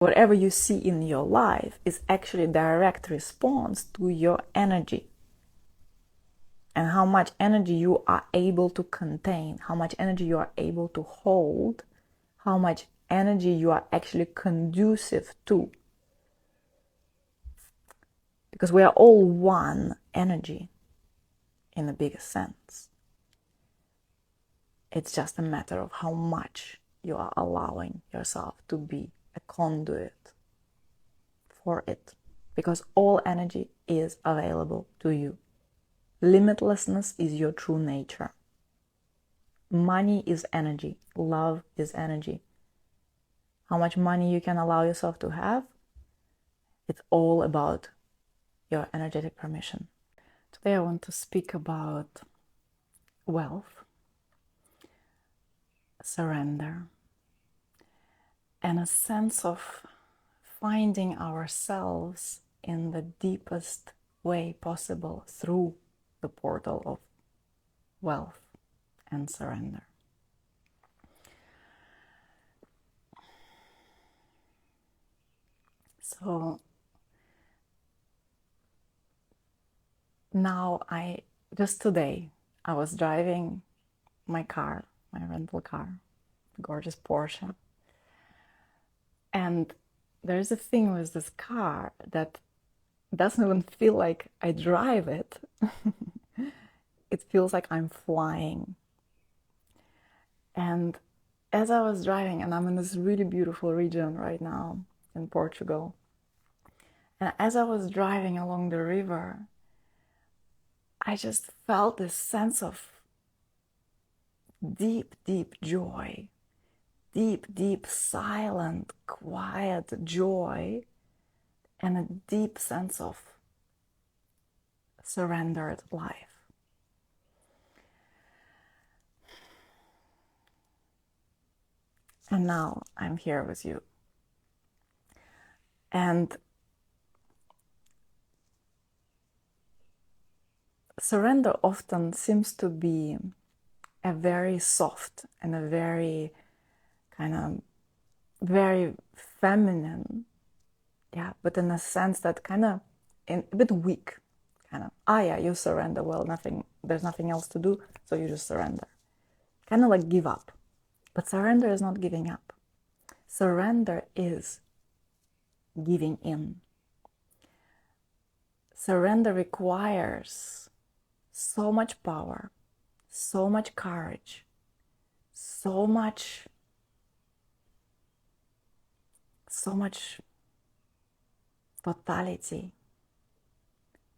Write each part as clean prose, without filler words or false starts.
Whatever you see in your life is actually a direct response to your energy. And how much energy you are able to contain, how much energy you are able to hold, how much energy you are actually conducive to. Because we are all one energy in the biggest sense. It's just a matter of how much you are allowing yourself to be a conduit for it. Because all energy is available to you. Limitlessness is your true nature. Money is energy. Love is energy. How much money you can allow yourself to have, it's all about your energetic permission. Today I want to speak about wealth, surrender, and a sense of finding ourselves in the deepest way possible through the portal of wealth and surrender. So now just today, I was driving my car, my rental car, gorgeous Porsche. And there's a thing with this car that doesn't even feel like I drive it. It feels like I'm flying. And as I was driving, and I'm in this really beautiful region right now in Portugal, and as I was driving along the river, I just felt this sense of deep, deep joy, deep, silent, quiet joy, and a deep sense of surrendered life. And now I'm here with you. And surrender often seems to be a very soft and a very kind of very feminine, but in a sense that kind of a bit weak, kind of, yeah, you surrender, well, there's nothing else to do, so you just surrender. Kind of like give up. But surrender is not giving up. Surrender is giving in. Surrender requires so much power, so much courage, so much totality.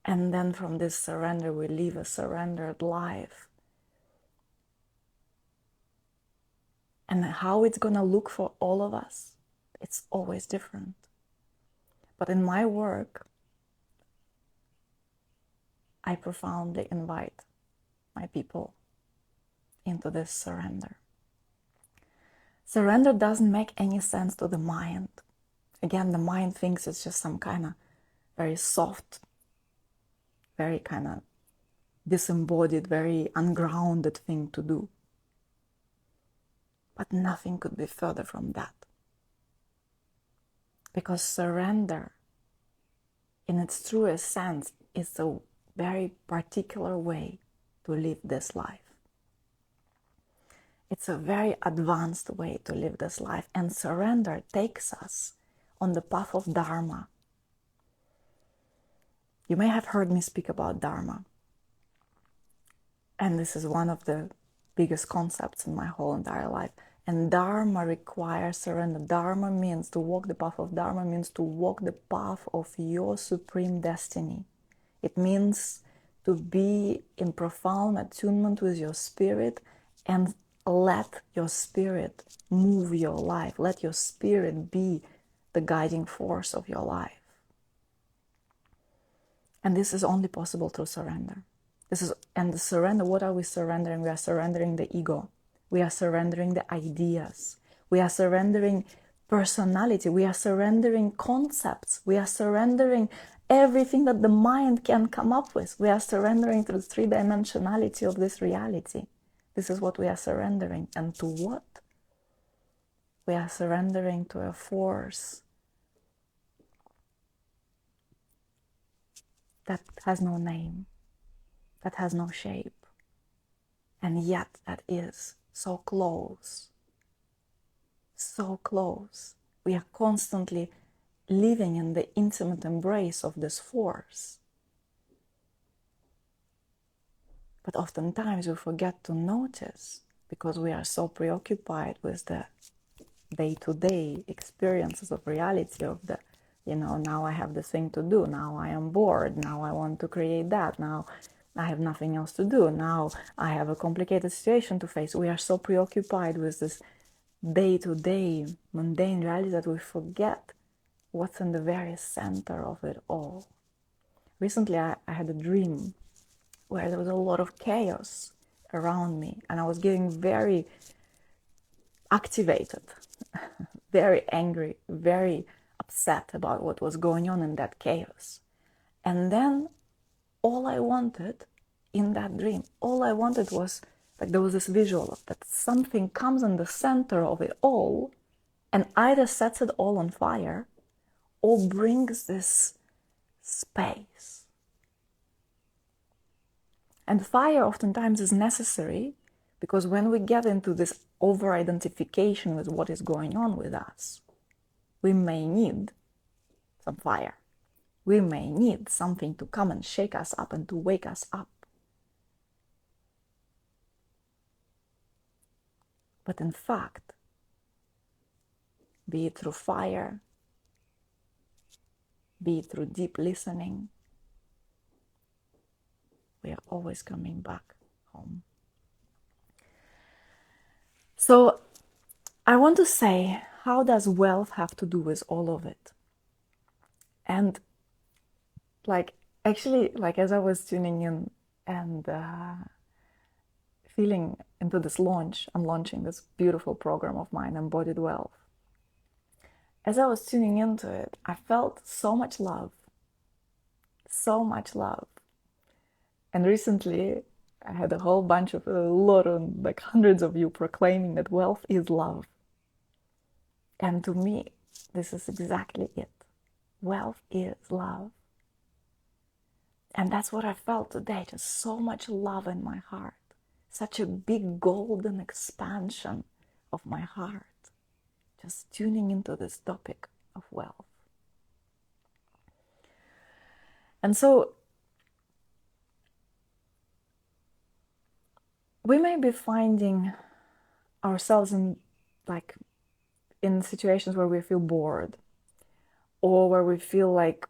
And then from this surrender, we live a surrendered life. And how it's going to look for all of us, it's always different. But in my work, I profoundly invite my people into this surrender. Surrender doesn't make any sense to the mind. Again, the mind thinks it's just some kind of very soft, very kind of disembodied, very ungrounded thing to do. But nothing could be further from that. Because surrender, in its truest sense, is a very particular way to live this life. It's a very advanced way to live this life. And surrender takes us on the path of Dharma. You may have heard me speak about Dharma. And this is one of the biggest concepts in my whole entire life. And Dharma requires surrender. Dharma means to walk the path of Dharma, means to walk the path of your supreme destiny. It means to be in profound attunement with your spirit and let your spirit move your life. Let your spirit be the guiding force of your life. And this is only possible through surrender. And the surrender, what are we surrendering? We are surrendering the ego. We are surrendering the ideas. We are surrendering personality. We are surrendering concepts. We are surrendering everything that the mind can come up with. We are surrendering to the three-dimensionality of this reality. This is what we are surrendering. And to what? We are surrendering to a force that has no name, that has no shape, and yet that is so close, so close. We are constantly living in the intimate embrace of this force. But oftentimes we forget to notice because we are so preoccupied with the day-to-day experiences of reality of the, now I have this thing to do, now I am bored, now I want to create that, now I have nothing else to do, now I have a complicated situation to face. We are so preoccupied with this day-to-day mundane reality that we forget what's in the very center of it all. Recently I had a dream where there was a lot of chaos around me, and I was getting very activated, very angry, very upset about what was going on in that chaos. And then all I wanted in that dream, all I wanted was, like, there was this visual of that something comes in the center of it all and either sets it all on fire or brings this space. And fire oftentimes is necessary because when we get into this over-identification with what is going on with us, we may need some fire. We may need something to come and shake us up and to wake us up. But in fact, be it through fire, be it through deep listening, we are always coming back home. So I want to say, how does wealth have to do with all of it? And actually, as I was tuning in and feeling into this launch, I'm launching this beautiful program of mine, Embodied Wealth. As I was tuning into it, I felt so much love, so much love. And recently, I had a whole bunch of, hundreds of you proclaiming that wealth is love. And to me, this is exactly it. Wealth is love. And that's what I felt today, just so much love in my heart. Such a big golden expansion of my heart. Just tuning into this topic of wealth. And so, we may be finding ourselves in situations where we feel bored, or where we feel like,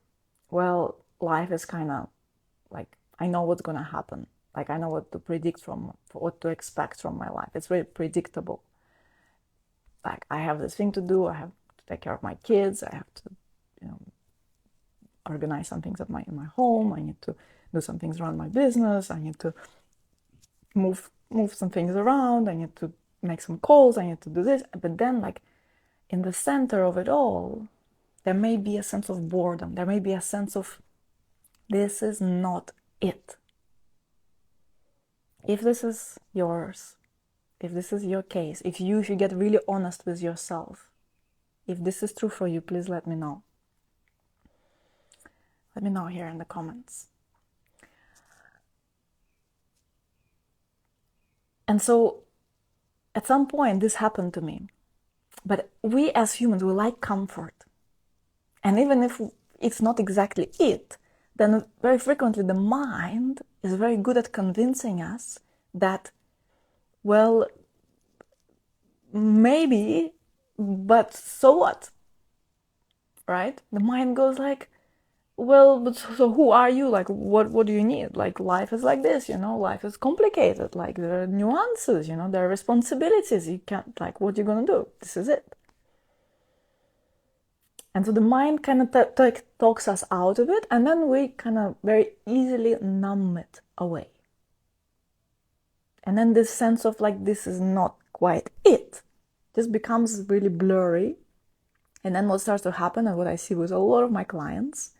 well, life is kind of like, I know what's going to happen. Like, I know what to predict what to expect from my life. It's very predictable. Like, I have this thing to do. I have to take care of my kids. I have to, organize some things in my home. I need to do some things around my business. I need to move some things around. I need to make some calls. I need to do this. But then, in the center of it all, there may be a sense of boredom. There may be a sense of, this is not it. If this is yours, if this is your case, if you should get really honest with yourself, if this is true for you, please let me know. Let me know here in the comments. And so, at some point, this happened to me. But we as humans, we like comfort. And even if it's not exactly it, then very frequently the mind is very good at convincing us that, well, maybe, but so what? Right? The mind goes like, well, but so who are you? Like, what do you need? Like, life is like this, life is complicated. Like, there are nuances, there are responsibilities. You can't, what you gonna do? This is it. And so the mind kind of talks us out of it, and then we kind of very easily numb it away. And then this sense of this is not quite it just becomes really blurry. And then what starts to happen, and what I see with a lot of my clients,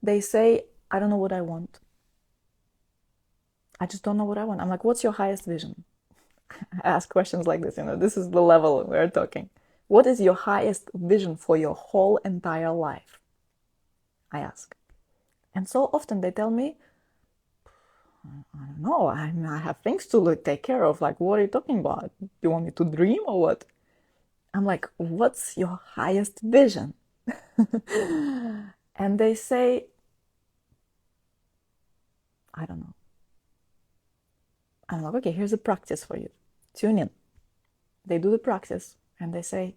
they say, I don't know what I want. I just don't know what I want. I'm like, what's your highest vision? I ask questions like this, this is the level we're talking. What is your highest vision for your whole entire life? I ask. And so often they tell me, I don't know, I have things to take care of. Like, what are you talking about? Do you want me to dream or what? I'm like, what's your highest vision? And they say, I don't know. I'm like, okay, here's a practice for you. Tune in. They do the practice and they say,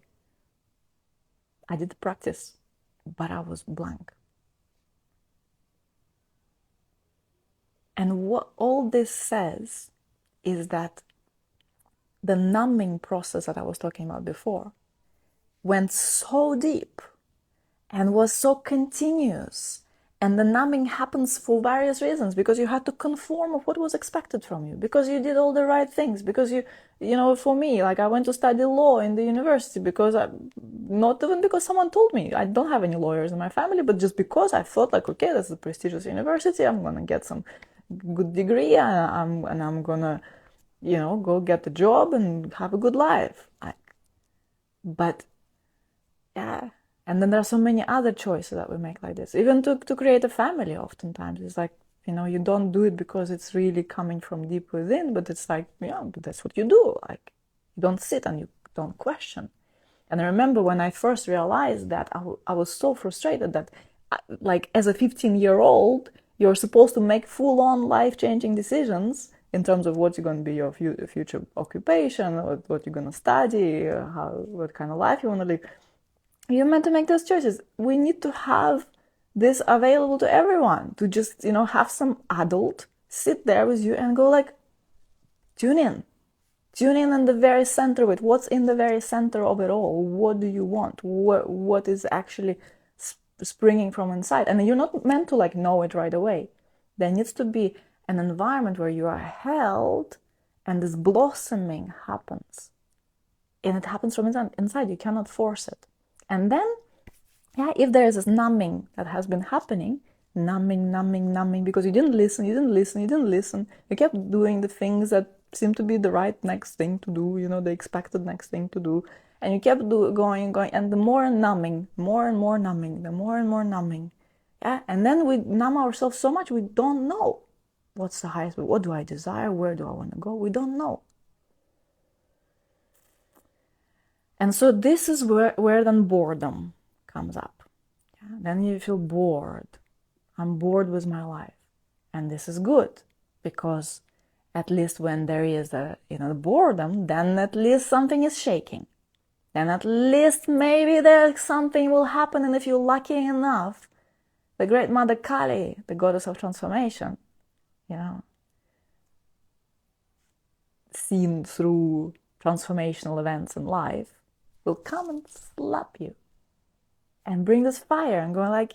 I did the practice, but I was blank. And what all this says is that the numbing process that I was talking about before went so deep and was so continuous. And the numbing happens for various reasons, because you had to conform of what was expected from you, because you did all the right things, because you know, for me, like, I went to study law in the university because not even because someone told me. I don't have any lawyers in my family, but just because I thought, like, okay, this is a prestigious university, I'm gonna get some good degree, and I'm gonna, you know, go get a job and have a good life. But yeah. And then there are so many other choices that we make like this. Even to create a family, oftentimes it's like, you know, you don't do it because it's really coming from deep within, but it's like, yeah, but that's what you do. Like, you don't sit and you don't question. And I remember when I first realized that, I was so frustrated that, like, as a 15-year-old, you're supposed to make full-on life-changing decisions in terms of what you're going to be your future occupation, or what you're going to study, what kind of life you want to live. You're meant to make those choices. We need to have this available to everyone, to just, you know, have some adult sit there with you and go like, tune in the very center of it. What's in the very center of it all? What do you want? What is actually springing from inside? And you're not meant to, like, know it right away. There needs to be an environment where you are held and this blossoming happens. And it happens from inside. You cannot force it. And then, yeah, if there is this numbing that has been happening, numbing, because you didn't listen, you kept doing the things that seemed to be the right next thing to do, you know, the expected next thing to do, and you kept going, and the more numbing, more and more numbing, yeah, and then we numb ourselves so much we don't know what's the highest, what do I desire, where do I want to go, we don't know. And so this is where then boredom comes up. Yeah? Then you feel bored. I'm bored with my life. And this is good, because at least when there is boredom, then at least something is shaking. Then at least maybe there's something will happen. And if you're lucky enough, the great Mother Kali, the goddess of transformation, you know, seen through transformational events in life, will come and slap you and bring this fire and go like,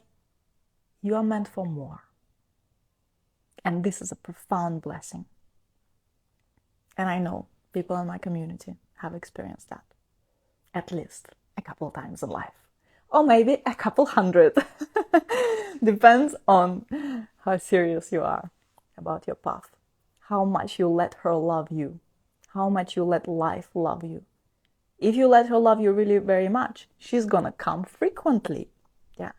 you are meant for more. And this is a profound blessing. And I know people in my community have experienced that at least a couple of times in life, or maybe a couple hundred. Depends on how serious you are about your path, how much you let her love you, how much you let life love you. If you let her love you really very much, she's gonna come frequently. Yeah.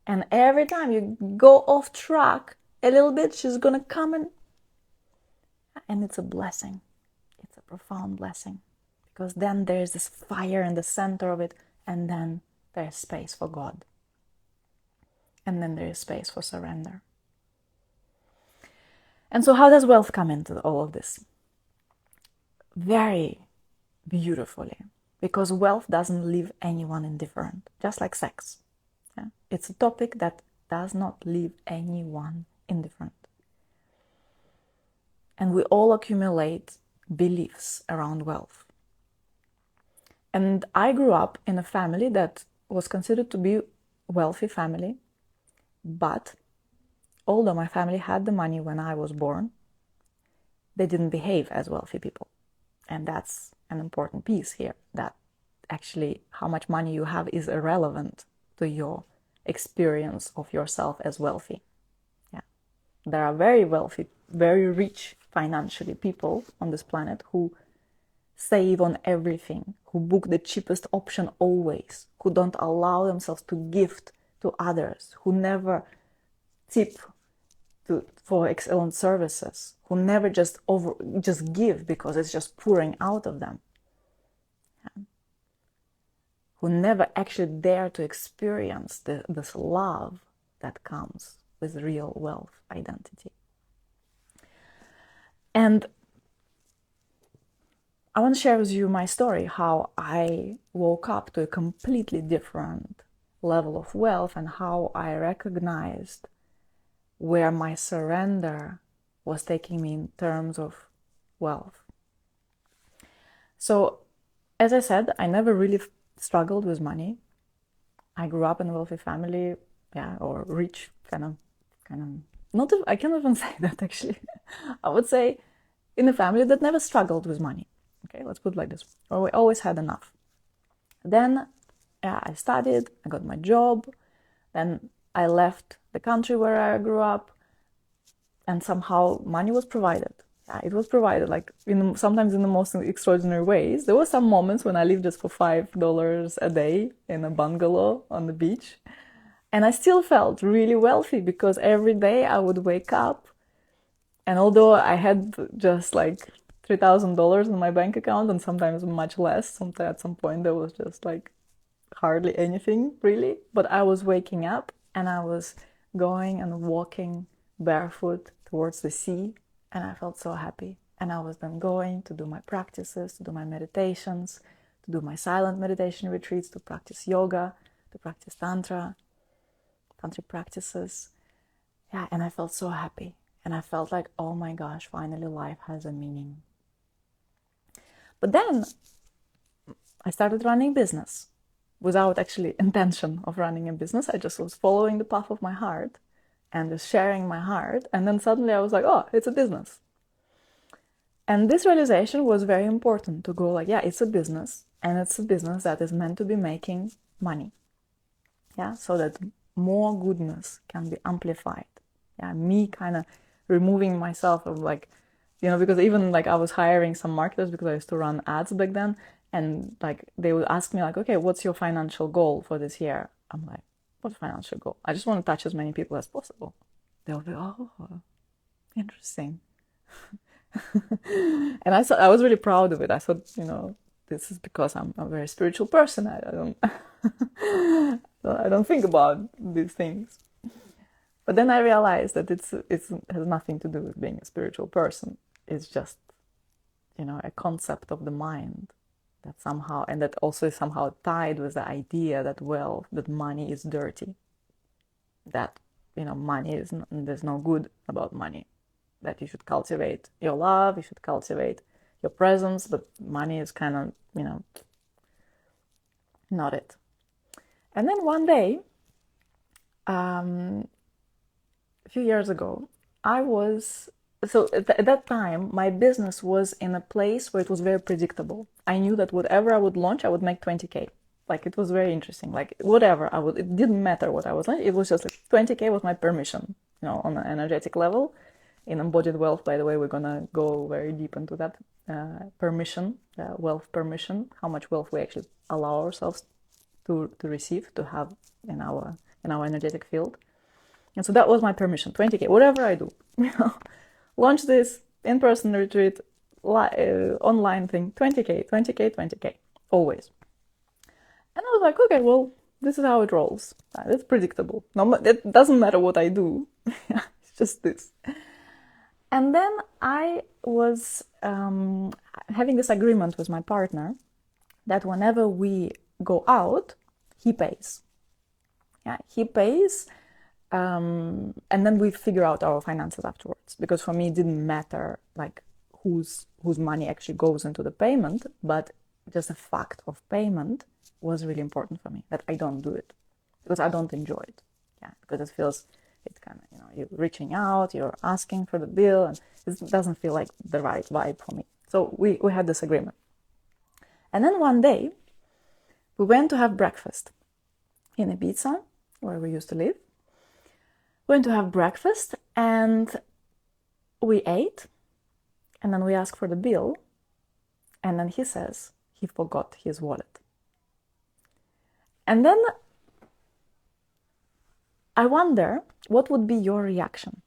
And every time you go off track a little bit, she's gonna come and it's a blessing. It's a profound blessing, because then there's this fire in the center of it, and then there's space for God. And then there is space for surrender. And so how does wealth come into all of this? Very beautifully. Because wealth doesn't leave anyone indifferent, just like sex. Yeah? It's a topic that does not leave anyone indifferent. And we all accumulate beliefs around wealth. And I grew up in a family that was considered to be a wealthy family, but although my family had the money when I was born, they didn't behave as wealthy people. And that's an important piece here, that actually how much money you have is irrelevant to your experience of yourself as wealthy. Yeah. There are very wealthy, very rich financially people on this planet who save on everything, who book the cheapest option always, who don't allow themselves to gift to others, who never tip for excellent services, who never just give because it's just pouring out of them, who never actually dare to experience this love that comes with real wealth identity. And I want to share with you my story, how I woke up to a completely different level of wealth, and how I recognized where my surrender was taking me in terms of wealth. So, as I said, I never really struggled with money. I grew up in a wealthy family, or rich, kind of, not, I can't even say that actually. I would say in a family that never struggled with money. Okay, let's put it like this. Or we always had enough. Then I studied, I got my job, then I left the country where I grew up, and somehow money was provided. It was provided, like sometimes in the most extraordinary ways. There were some moments when I lived just for $5 a day in a bungalow on the beach, and I still felt really wealthy because every day I would wake up, and although I had just like $3,000 in my bank account, and sometimes much less, at some point there was just like hardly anything really, but I was waking up and I was going and walking barefoot towards the sea, and I felt so happy. And I was then going to do my practices, to do my meditations, to do my silent meditation retreats, to practice yoga, to practice tantric practices. And I felt so happy. And I felt like, oh my gosh, finally life has a meaning. But then I started running business without actually intention of running a business. I just was following the path of my heart and just sharing my heart. And then suddenly I was like, oh, it's a business. And this realization was very important, to go like, it's a business, and it's a business that is meant to be making money. So that more goodness can be amplified. Me kind of removing myself of like, because even like I was hiring some marketers because I used to run ads back then. And like they would ask me like, okay, what's your financial goal for this year? I'm like, what financial goal? I just want to touch as many people as possible. They'll be, oh, interesting. And I was really proud of it. I thought, this is because I'm a very spiritual person. I don't I don't think about these things. But then I realized that it has nothing to do with being a spiritual person. It's just, a concept of the mind that somehow, and that also is somehow tied with the idea that money is dirty. That, money is, there's no good about money. That you should cultivate your love, you should cultivate your presence, but money is kind of, not it. And then one day, a few years ago, at that time, my business was in a place where it was very predictable. I knew that whatever I would launch, I would make 20K. Like, it was very interesting. Like, whatever it didn't matter what I was launching. It was just like 20K was my permission, on an energetic level. In Embodied Wealth, by the way, we're going to go very deep into that permission, wealth permission, how much wealth we actually allow ourselves to receive, to have in our energetic field. And so that was my permission, 20K, whatever I do, launch this in-person retreat, online thing, 20K, always. And I was like, okay, well, this is how it rolls. It's predictable. No, it doesn't matter what I do. It's just this. And then I was having this agreement with my partner that whenever we go out, he pays. He pays, and then we figure out our finances afterwards. Because for me, it didn't matter like whose money actually goes into the payment, but just the fact of payment was really important for me. That I don't do it because I don't enjoy it. Because it feels. It's kind of, you're reaching out, you're asking for the bill, and it doesn't feel like the right vibe for me. So we had this agreement. And then one day, we went to have breakfast in Ibiza, where we used to live. We went to have breakfast, and we ate, and then we asked for the bill, and then he says he forgot his wallet. And then I wonder what would be your reaction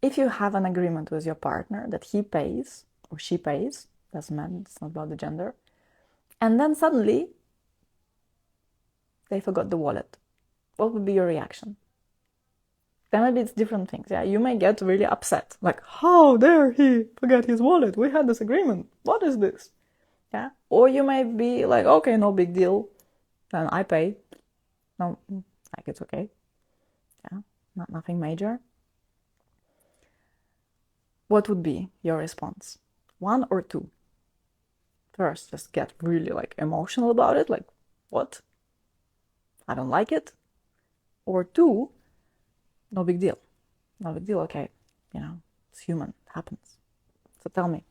if you have an agreement with your partner that he pays or she pays, doesn't matter, it's not about the gender, and then suddenly they forgot the wallet. What would be your reaction? Then maybe it's different things. Yeah, you may get really upset, like, how dare he forget his wallet? We had this agreement. What is this? Yeah, or you may be like, okay, no big deal. Then I pay. No, like it's okay. Yeah, nothing major. What would be your response? 1 or 2? First, just get really like emotional about it, like, what? I don't like it. Or 2, no big deal. No big deal, okay. You know, it's human, it happens. So tell me.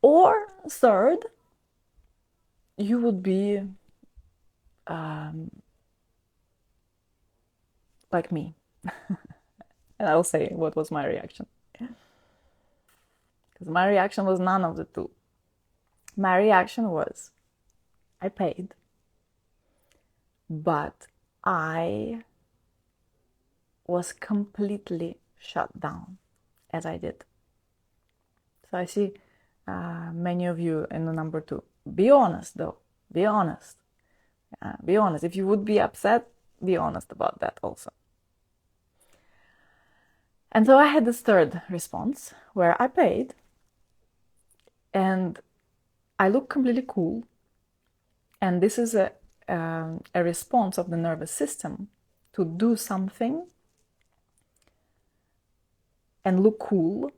Or 3rd, you would be like me. And I'll say what was my reaction. Because my reaction was none of the 2. My reaction was, I paid, but I was completely shut down as I did. So I see many of you in the number 2. Be honest though, be honest. Be honest. If you would be upset, be honest about that also. And so I had this 3rd response where I paid and I look completely cool. And this is a response of the nervous system to do something and look cool.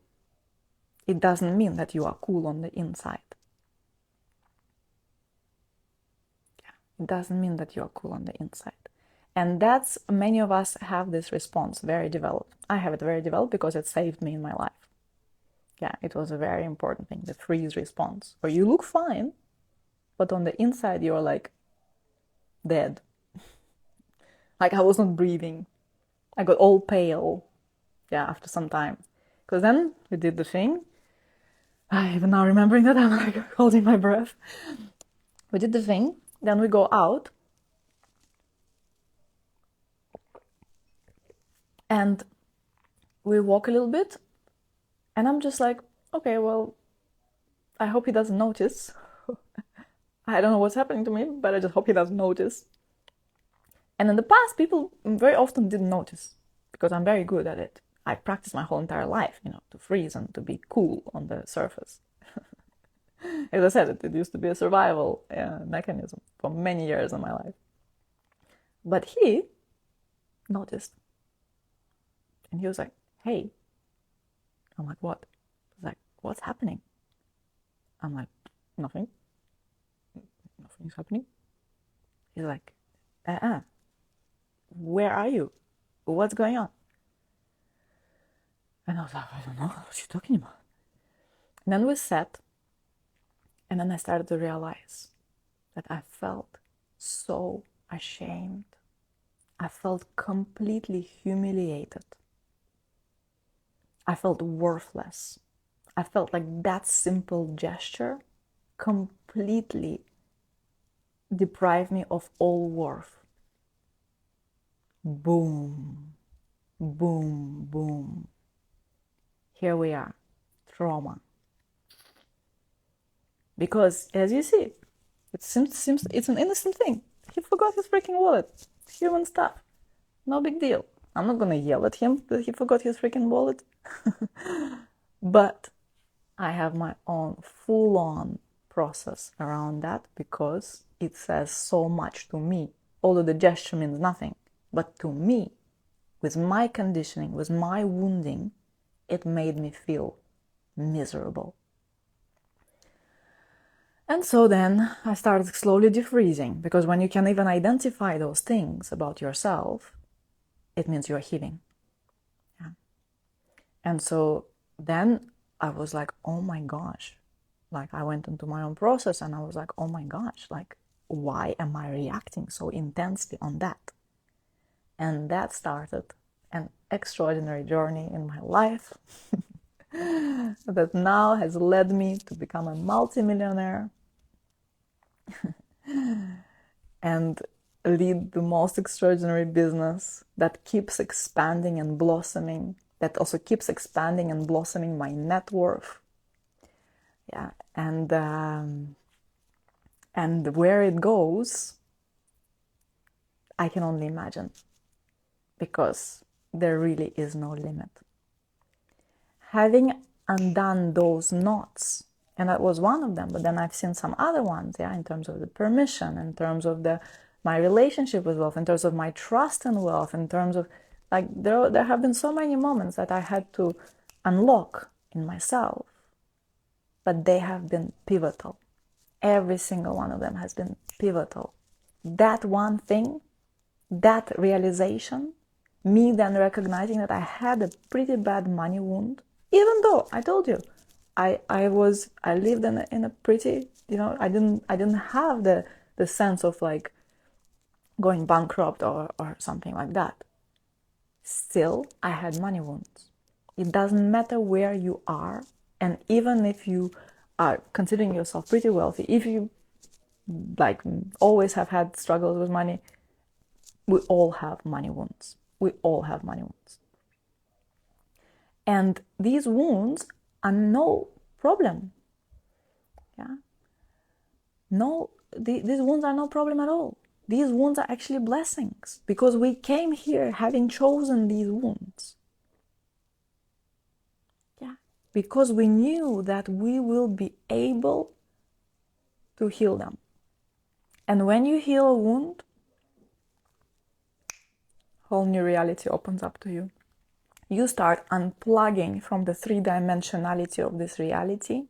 It doesn't mean that you are cool on the inside. It doesn't mean that you are cool on the inside. And that's, many of us have this response very developed. I have it very developed because it saved me in my life. Yeah, it was a very important thing, the freeze response, where you look fine, but on the inside you're like dead. Like I was not breathing. I got all pale, yeah, after some time. Because then we did the thing. I even now remembering that, I'm like holding my breath. We did the thing, then we go out. And we walk a little bit. And I'm just like, okay, well, I hope he doesn't notice. I don't know what's happening to me, but I just hope he doesn't notice. And in the past, people very often didn't notice because I'm very good at it. I practiced my whole entire life, to freeze and to be cool on the surface. As I said, it used to be a survival mechanism for many years in my life. But he noticed. And he was like, hey. I'm like, what? He's like, what's happening? I'm like, nothing. Nothing's happening. He's like, where are you? What's going on? And I was like, I don't know what you're talking about. And then we sat, and then I started to realize that I felt so ashamed. I felt completely humiliated. I felt worthless. I felt like that simple gesture completely deprived me of all worth. Boom, boom, boom. Here we are, trauma. Because, as you see, it seems it's an innocent thing. He forgot his freaking wallet. Human stuff. No big deal. I'm not gonna yell at him that he forgot his freaking wallet. But I have my own full-on process around that because it says so much to me. Although the gesture means nothing. But to me, with my conditioning, with my wounding, it made me feel miserable. And so then I started slowly defreezing, because when you can even identify those things about yourself, it means you're healing. Yeah. And so then I was like, oh my gosh. Like I went into my own process and I was like, oh my gosh, like why am I reacting so intensely on that? And that started an extraordinary journey in my life that now has led me to become a multimillionaire. And lead the most extraordinary business that keeps expanding and blossoming, that also keeps expanding and blossoming my net worth. Yeah, and where it goes, I can only imagine, because there really is no limit. Having undone those knots, and that was one of them, but then I've seen some other ones, yeah, in terms of the permission, in terms of my relationship with wealth, in terms of my trust in wealth, in terms of, like, there have been so many moments that I had to unlock in myself, but they have been pivotal. Every single one of them has been pivotal. That one thing, that realization, me then recognizing that I had a pretty bad money wound, even though I told you I lived in a pretty, I didn't have the sense of like going bankrupt or something like that. Still, I had money wounds. It doesn't matter where you are, and even if you are considering yourself pretty wealthy, if you like always have had struggles with money, we all have money wounds. We all have money wounds. And these wounds are no problem. Yeah. These wounds are no problem at all. These wounds are actually blessings, because we came here having chosen these wounds. Yeah. Because we knew that we will be able to heal them. And when you heal a wound, whole new reality opens up to you. You start unplugging from the three-dimensionality of this reality,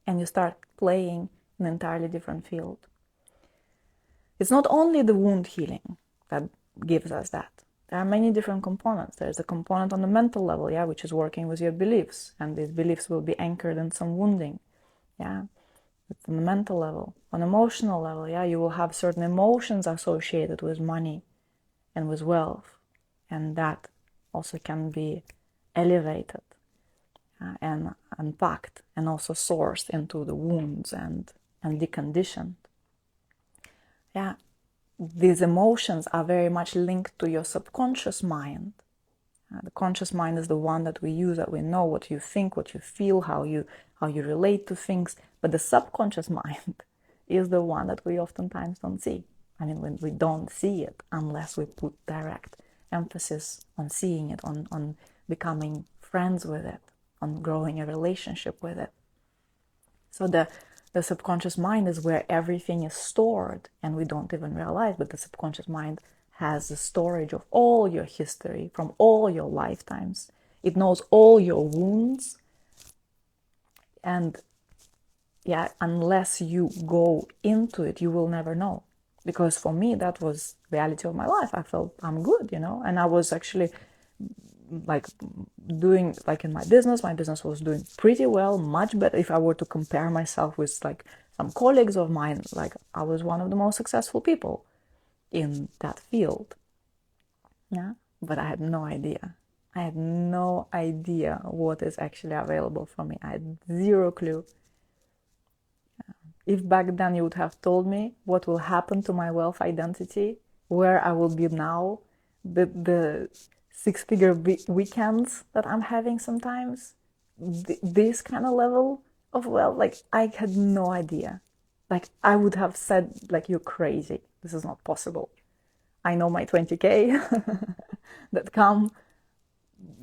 and you start playing an entirely different field. It's not only the wound healing that gives us that. There are many different components. There's a component on the mental level, yeah, which is working with your beliefs, and these beliefs will be anchored in some wounding, yeah. It's on the mental level. On emotional level, yeah, you will have certain emotions associated with money and with wealth, and that also can be elevated and unpacked and also sourced into the wounds and deconditioned. Yeah, these emotions are very much linked to your subconscious mind. The conscious mind is the one that we use, that we know what you think, what you feel, how you relate to things. But the subconscious mind is the one that we oftentimes don't see. I mean, when we don't see it unless we put direct emphasis on seeing it, on becoming friends with it, on growing a relationship with it. So the subconscious mind is where everything is stored, and we don't even realize, but the subconscious mind has the storage of all your history from all your lifetimes. It knows all your wounds. And yeah, unless you go into it, you will never know. Because for me, that was the reality of my life. I felt I'm good, and I was actually like doing, like in my business was doing pretty well, much better. If I were to compare myself with like some colleagues of mine, like I was one of the most successful people in that field. Yeah, but I had no idea. I had no idea what is actually available for me. I had zero clue. If back then you would have told me what will happen to my wealth identity, where I will be now, the six-figure weekends that I'm having sometimes, this kind of level of wealth, like I had no idea. Like I would have said, like, you're crazy. This is not possible. I know my 20K that come,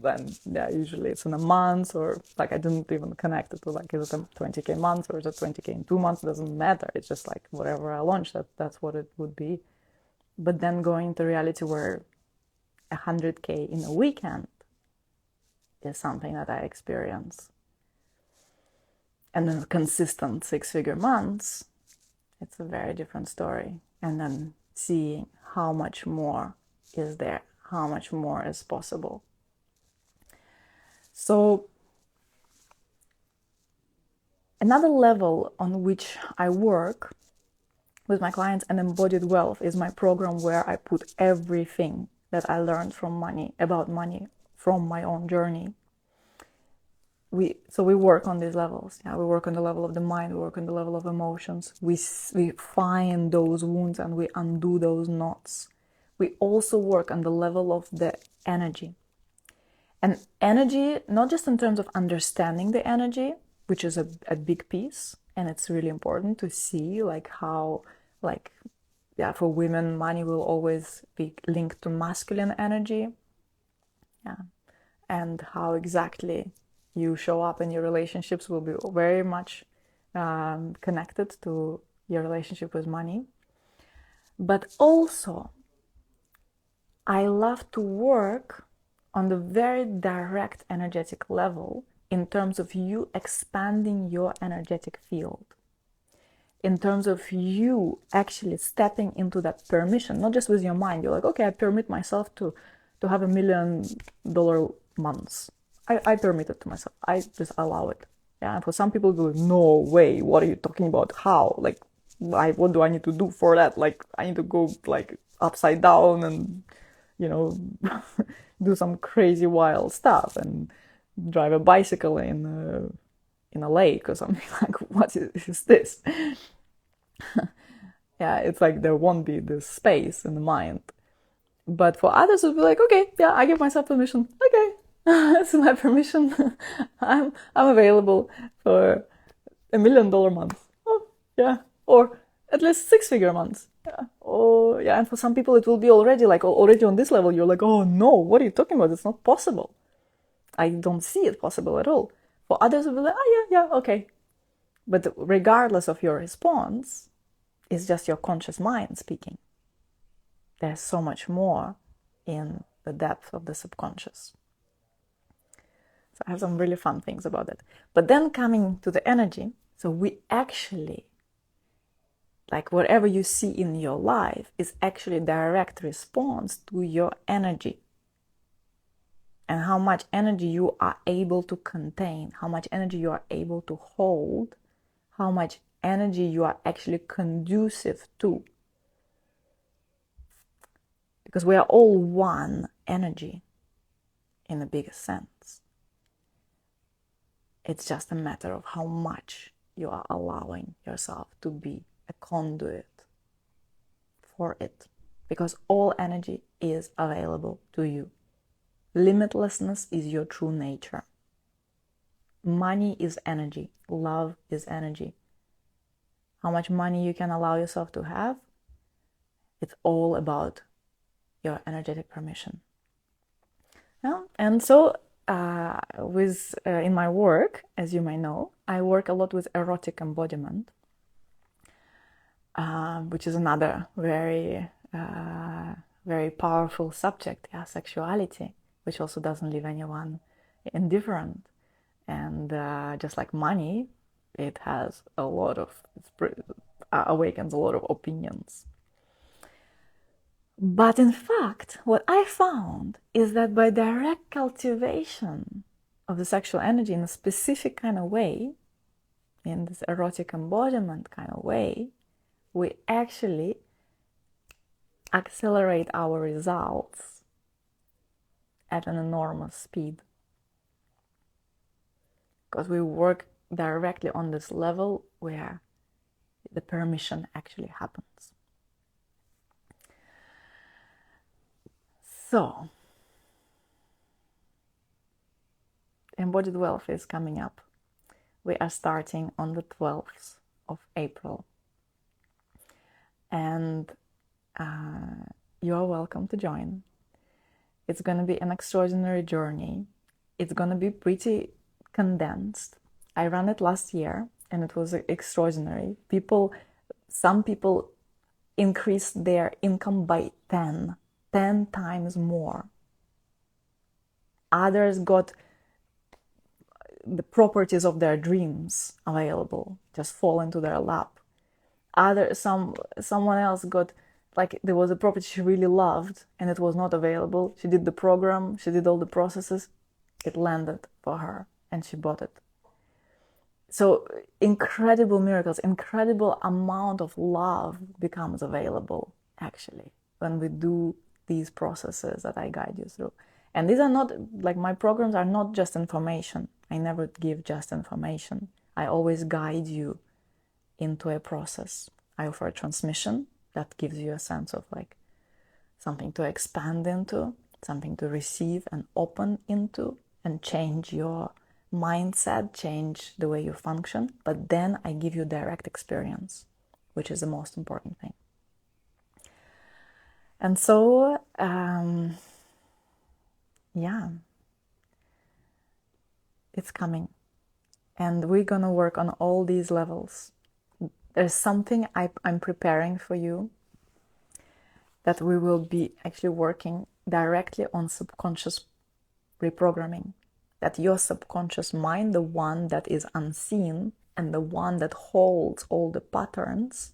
then yeah, usually it's in a month, or like I didn't even connect it to like, is it a 20K month or is it 20K in 2 months? It doesn't matter. It's just like whatever I launch, that's what it would be. But then going to reality where 100K in a weekend is something that I experience, and then consistent six-figure months, it's a very different story. And then seeing how much more is there, how much more is possible. So another level on which I work with my clients and Embodied Wealth is my program where I put everything that I learned from money, about money, from my own journey, we work on these levels. Yeah, we work on the level of the mind, we work on the level of emotions. We find those wounds and we undo those knots. We also work on the level of the energy. And energy, not just in terms of understanding the energy, which is a big piece, and it's really important to see like how, like, yeah, for women, money will always be linked to masculine energy. Yeah. And how exactly you show up in your relationships will be very much connected to your relationship with money. But also, I love to work on the very direct energetic level in terms of you expanding your energetic field. In terms of you actually stepping into that permission, not just with your mind. You're like, okay, I permit myself to have $1 million months. I permit it to myself. I just allow it. Yeah. And for some people, go, no way. What are you talking about? How? Like, what do I need to do for that? Like, I need to go like upside down and, you know, do some crazy wild stuff and drive a bicycle in a lake or something. Like, what is this? Yeah, it's like there won't be this space in the mind. But for others, it would be like, okay, yeah, I give myself permission. Okay, this is my permission. I'm available for $1 million month. Oh, yeah, or at least 6-figure months. Yeah. Oh, yeah. And for some people, it will be already on this level. You're like, oh no, what are you talking about? It's not possible. I don't see it possible at all. For others, it will be like, oh yeah, okay. But regardless of your response, it's just your conscious mind speaking. There's so much more in the depth of the subconscious. So I have some really fun things about that. But then coming to the energy, so we actually, like whatever you see in your life is actually a direct response to your energy. And how much energy you are able to contain, how much energy you are able to hold, how much energy you are actually conducive to. Because we are all one energy in the biggest sense. It's just a matter of how much you are allowing yourself to be a conduit for it. Because all energy is available to you. Limitlessness is your true nature. Money is energy. Love is energy. How much money you can allow yourself to have, it's all about your energetic permission. Yeah? And so in my work, as you may know, I work a lot with erotic embodiment, which is another very, very powerful subject, yeah, sexuality, which also doesn't leave anyone indifferent. And just like money, it has awakens a lot of opinions. But in fact, what I found is that by direct cultivation of the sexual energy in a specific kind of way, in this erotic embodiment kind of way, we actually accelerate our results at an enormous speed. Because we work directly on this level where the permission actually happens. So, Embodied Wealth is coming up. We are starting on the 12th of April. And you are welcome to join. It's going to be an extraordinary journey. It's going to be pretty condensed. I ran it last year and it was extraordinary. Some people increased their income by 10 times more. Others got the properties of their dreams available, just fall into their lap. Someone else got, like, there was a property she really loved and it was not available. She did the program, she did all the processes, it landed for her and she bought it. So incredible miracles, incredible amount of love becomes available actually when we do these processes that I guide you through. And these are not, like, my programs are not just information. I never give just information. I always guide you into a process. I offer a transmission that gives you a sense of like something to expand into, something to receive and open into, and change your mindset, change the way you function. But then I give you direct experience, which is the most important thing. And so, yeah, it's coming. And we're gonna work on all these levels. There's something I'm preparing for you, that we will be actually working directly on subconscious reprogramming. That your subconscious mind, the one that is unseen and the one that holds all the patterns,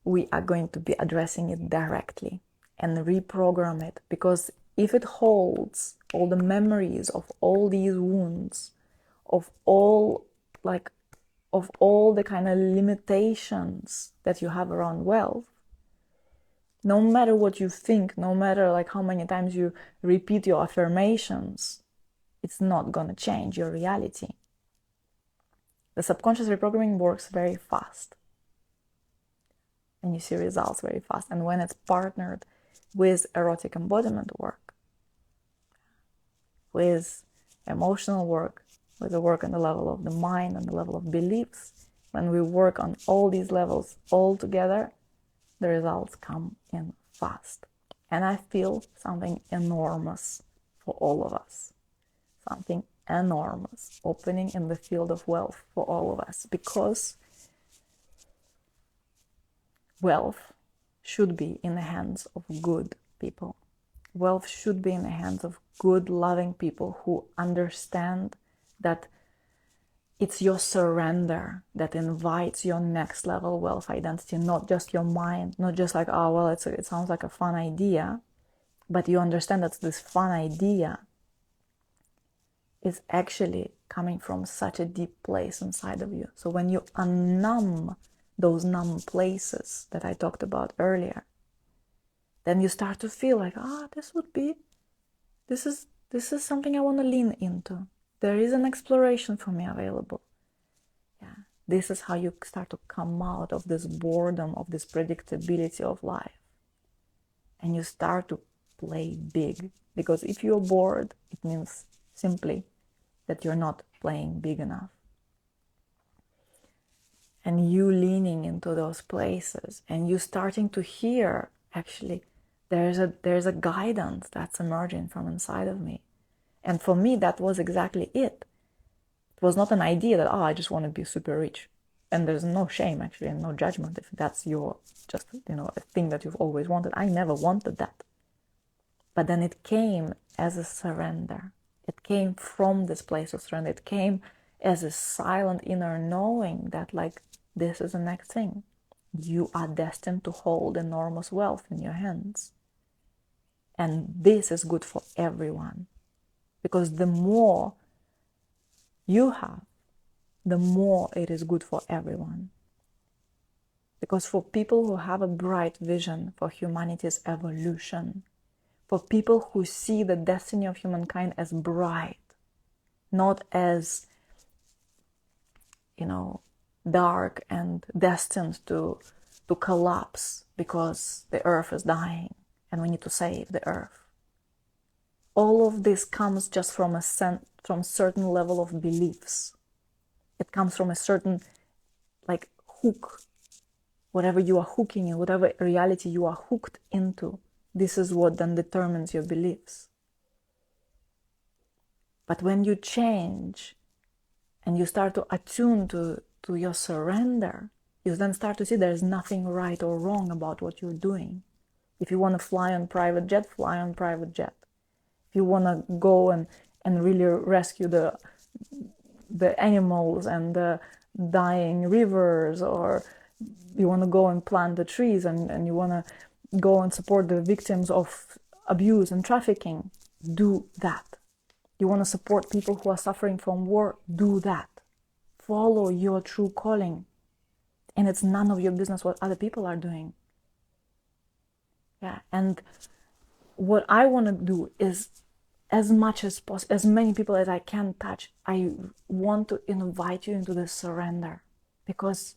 we are going to be addressing it directly and reprogram it. Because if it holds all the memories of all these wounds, of all the kind of limitations that you have around wealth, no matter what you think, no matter like how many times you repeat your affirmations, it's not gonna change your reality. The subconscious reprogramming works very fast, and you see results very fast. And when it's partnered with erotic embodiment work, with emotional work, with the work on the level of the mind and the level of beliefs, when we work on all these levels all together, the results come in fast. And I feel something enormous for all of us. Something enormous opening in the field of wealth for all of us, because wealth should be in the hands of good people. Wealth should be in the hands of good, loving people who understand that it's your surrender that invites your next level wealth identity, not just your mind, not just like, oh, well, it sounds like a fun idea, but you understand that this fun idea is actually coming from such a deep place inside of you. So when you unnumb those numb places that I talked about earlier, then you start to feel like, this is something I want to lean into. There is an exploration for me available. Yeah, this is how you start to come out of this boredom, of this predictability of life. And you start to play big. Because if you're bored, it means simply that you're not playing big enough. And you leaning into those places, and you starting to hear, actually, there's a guidance that's emerging from inside of me. And for me, that was exactly it. It was not an idea that, I just want to be super rich. And there's no shame, actually, and no judgment if that's your, just, a thing that you've always wanted. I never wanted that. But then it came as a surrender. It came from this place of surrender. It came as a silent inner knowing that, like, this is the next thing. You are destined to hold enormous wealth in your hands. And this is good for everyone. Because the more you have, the more it is good for everyone. Because for people who have a bright vision for humanity's evolution, for people who see the destiny of humankind as bright, not as, dark and destined to collapse because the earth is dying and we need to save the earth. All of this comes just from a certain level of beliefs. It comes from a certain, hook. Whatever you are hooking in, whatever reality you are hooked into, this is what then determines your beliefs. But when you change and you start to attune to your surrender, you then start to see there's nothing right or wrong about what you're doing. If you want to fly on private jet, fly on private jet. If you want to go and really rescue the animals and the dying rivers, or you want to go and plant the trees and you want to go and support the victims of abuse and trafficking, do that. You want to support people who are suffering from war, do that. Follow your true calling. And it's none of your business what other people are doing. Yeah, and what I want to do is, as much as possible, as many people as I can touch, I want to invite you into this surrender, because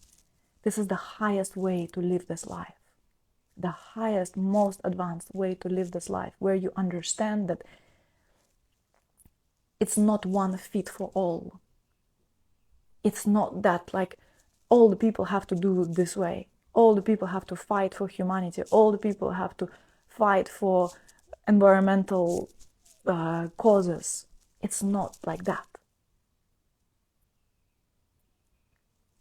this is the highest way to live this life. The highest, most advanced way to live this life, where you understand that it's not one fit for all. It's not that like all the people have to do it this way. All the people have to fight for humanity. All the people have to fight for environmental causes. It's not like that.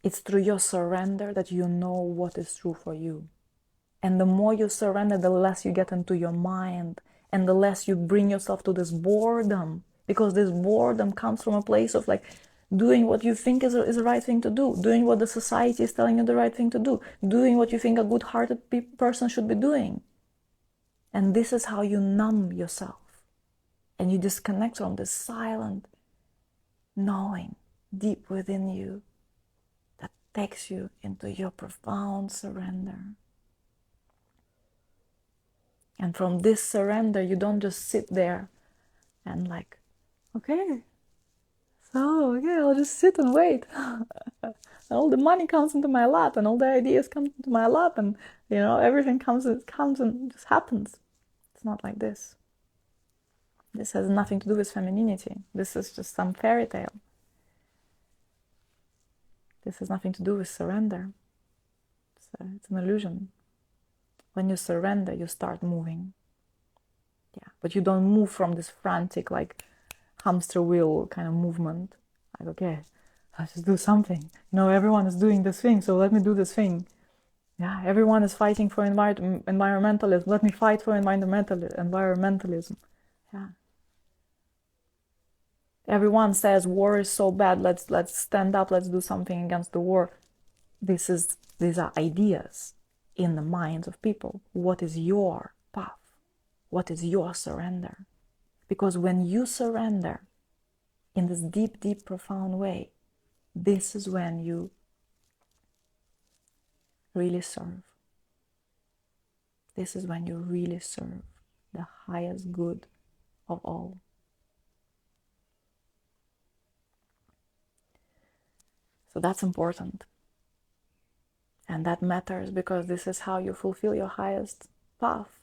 It's through your surrender that you know what is true for you. And the more you surrender, the less you get into your mind, and the less you bring yourself to this boredom, because this boredom comes from a place of like doing what you think is the right thing to do, doing what the society is telling you the right thing to do, doing what you think a good-hearted person should be doing. And this is how you numb yourself, and you disconnect from this silent knowing deep within you that takes you into your profound surrender. And from this surrender, you don't just sit there and like, okay, I'll just sit and wait. And all the money comes into my lap, and all the ideas come into my lap, and everything comes and just happens. It's not like this. This has nothing to do with femininity. This is just some fairy tale. This has nothing to do with surrender. It's an illusion. When you surrender, you start moving. Yeah, but you don't move from this frantic, like hamster wheel kind of movement. Like, okay, I'll just do something. Everyone is doing this thing, so let me do this thing. Yeah, everyone is fighting for environmentalism. Let me fight for environmentalism. Yeah. Everyone says war is so bad. Let's stand up. Let's do something against the war. These are ideas in the minds of people. What is your path? What is your surrender? Because when you surrender in this deep, deep, profound way, this is when you really serve. This is when you really serve the highest good of all. So that's important. And that matters, because this is how you fulfill your highest path.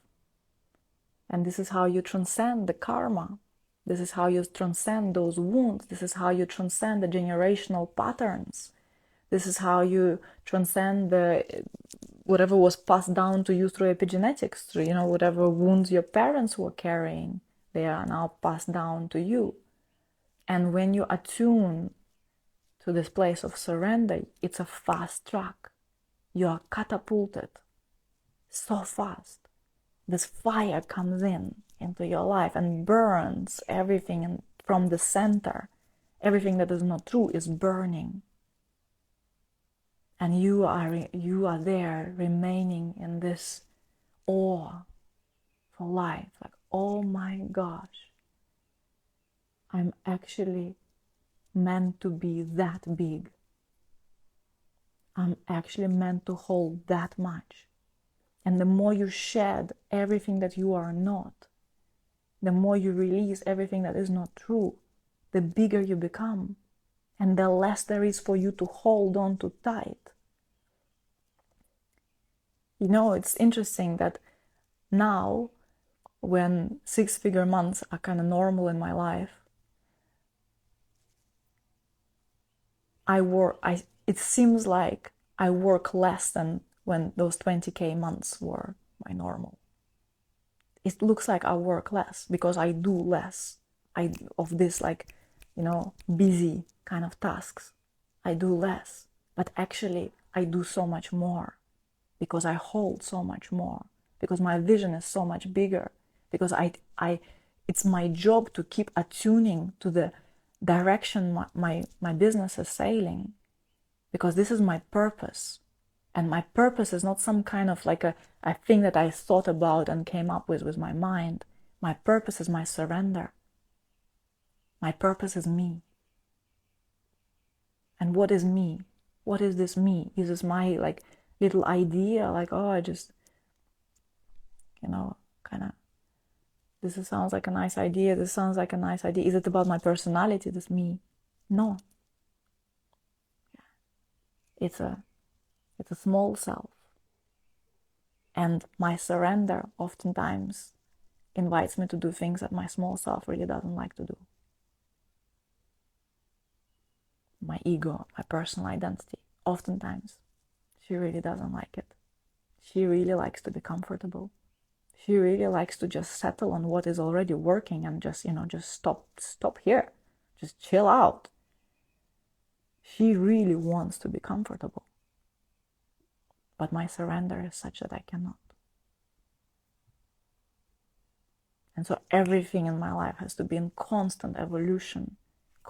And this is how you transcend the karma. This is how you transcend those wounds. This is how you transcend the generational patterns. This is how you transcend whatever was passed down to you through epigenetics, through, whatever wounds your parents were carrying, they are now passed down to you. And when you attune to this place of surrender, it's a fast track. You are catapulted so fast. This fire comes into your life and burns everything from the center. Everything that is not true is burning. And you are there remaining in this awe for life. Like, oh my gosh, I'm actually meant to be that big. I'm actually meant to hold that much. And the more you shed everything that you are not, the more you release everything that is not true, the bigger you become, and the less there is for you to hold on to tight. It's interesting that now, when 6-figure months are kind of normal in my life, it seems like I work less than when those 20K months were my normal. It looks like I work less because I do less of this, busy kind of tasks. I do less, but actually I do so much more, because I hold so much more, because my vision is so much bigger, because it's my job to keep attuning to the direction my business is sailing, because this is my purpose. And my purpose is not some kind of like a thing that I thought about and came up with my mind. My purpose is my surrender. My purpose is me. And what is me? What is this me? Is this my little idea? I just, kind of this sounds like a nice idea. This sounds like a nice idea. Is it about my personality? This me? No. It's a small self. And my surrender oftentimes invites me to do things that my small self really doesn't like to do. My ego, my personal identity, oftentimes she really doesn't like it. She really likes to be comfortable. She really likes to just settle on what is already working and just, just stop here. Just chill out. She really wants to be comfortable. But my surrender is such that I cannot. And so everything in my life has to be in constant evolution.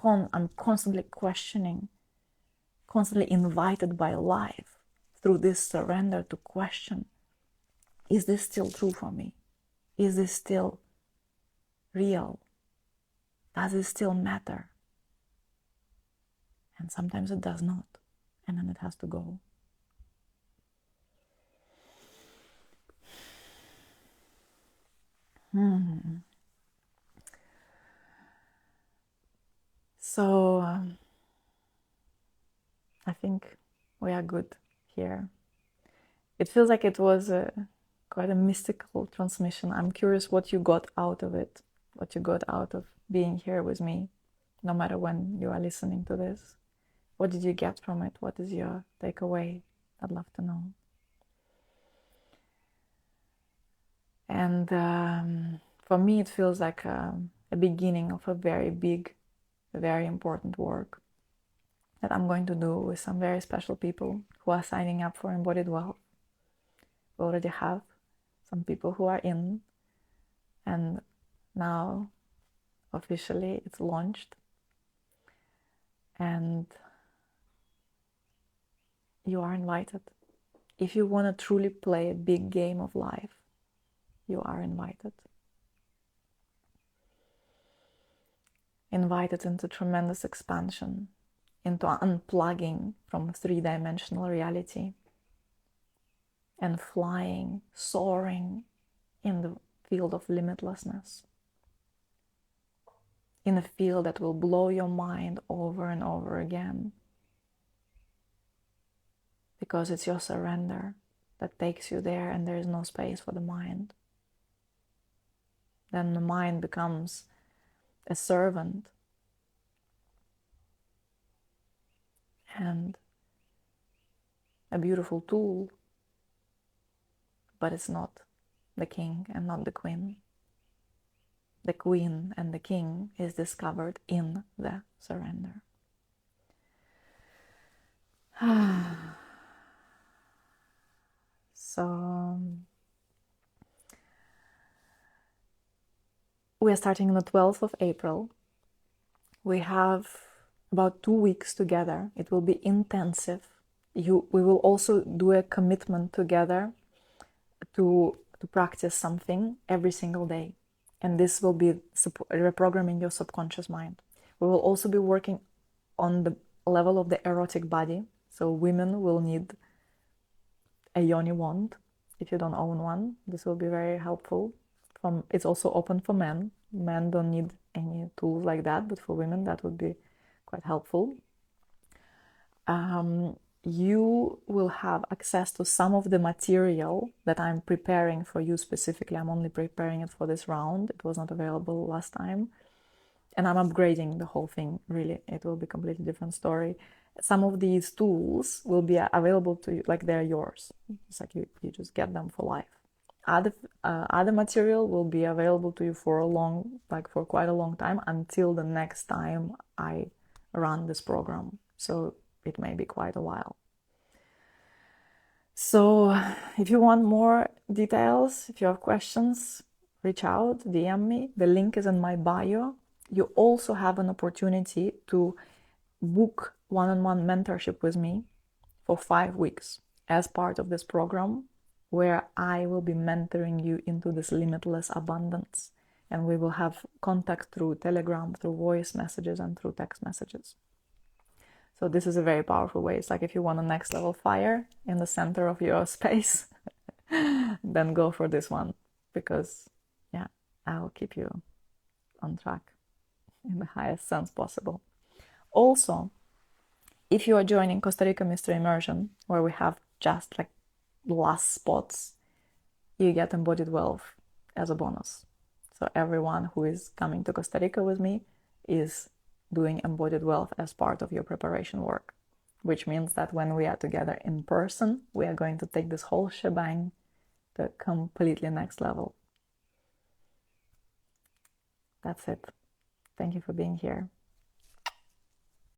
I'm constantly questioning, constantly invited by life through this surrender to question, is this still true for me? Is this still real? Does it still matter? And sometimes it does not. And then it has to go. So I think we are good here. It feels like it was quite a mystical transmission. I'm curious what you got out of it, what you got out of being here with me, no matter when you are listening to this. What did you get from it? What is your takeaway? I'd love to know. And for me, it feels like a beginning of a very big, very important work that I'm going to do with some very special people who are signing up for Embodied Wealth. We already have some people who are in, and now officially it's launched. And you are invited. If you want to truly play a big game of life, you are invited. Invited into tremendous expansion, into unplugging from three-dimensional reality and flying, soaring in the field of limitlessness, in a field that will blow your mind over and over again, because it's your surrender that takes you there, and there is no space for the mind. Then the mind becomes a servant and a beautiful tool, but it's not the king and not the queen. The queen and the king is discovered in the surrender. So we are starting on the 12th of April. We have about 2 weeks together. It will be intensive. We will also do a commitment together to practice something every single day. And this will be reprogramming your subconscious mind. We will also be working on the level of the erotic body. So women will need a yoni wand. If you don't own one, this will be very helpful. It's also open for men. Men don't need any tools like that, but for women that would be quite helpful. You will have access to some of the material that I'm preparing for you specifically. I'm only preparing it for this round. It was not available last time. And I'm upgrading the whole thing, really. It will be a completely different story. Some of these tools will be available to you, like they're yours. It's like you just get them for life. Other material will be available to you for quite a long time, until the next time I run this program. So it may be quite a while. So if you want more details, if you have questions, reach out, DM me. The link is in my bio. You also have an opportunity to book one-on-one mentorship with me for 5 weeks as part of this program, where I will be mentoring you into this limitless abundance. And we will have contact through Telegram, through voice messages, and through text messages. So this is a very powerful way. It's like if you want a next level fire in the center of your space, then go for this one. Because, yeah, I'll keep you on track in the highest sense possible. Also, if you are joining Costa Rica Mystery Immersion, where we have just like last spots, you get Embodied Wealth as a bonus. So everyone who is coming to Costa Rica with me is doing Embodied Wealth as part of your preparation work, which means that when we are together in person, we are going to take this whole shebang to a completely next level. That's it. Thank you for being here.